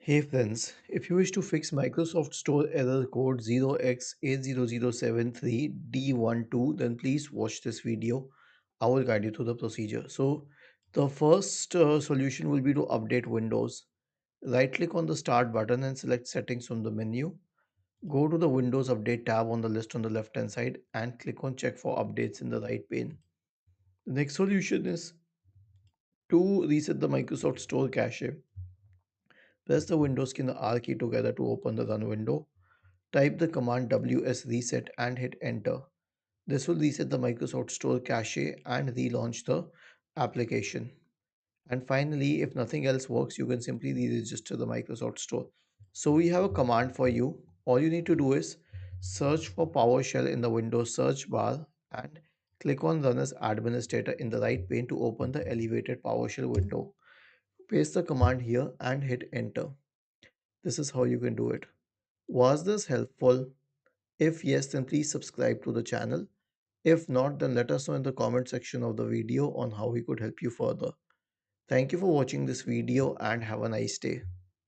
Hey friends, if you wish to fix Microsoft Store error code 0x80073d12, then please watch this video. I will guide you through the procedure. So, the first solution will be to update Windows. Right click on the Start button and select Settings from the menu. Go to the Windows Update tab on the list on the left hand side and click on Check for Updates in the right pane. The next solution is to reset the Microsoft Store cache. Press the Windows key and the R key together to open the Run window. Type the command ws reset and hit enter. This will reset the Microsoft Store cache and relaunch the application. And finally, if nothing else works, you can simply re-register the Microsoft Store. So we have a command for you. All you need to do is search for PowerShell in the Windows search bar and click on Run as Administrator in the right pane to open the elevated PowerShell window. Paste the command here and hit enter. This is how you can do it. Was this helpful? If yes, then please subscribe to the channel. If not, then let us know in the comment section of the video on how we could help you further. Thank you for watching this video and have a nice day.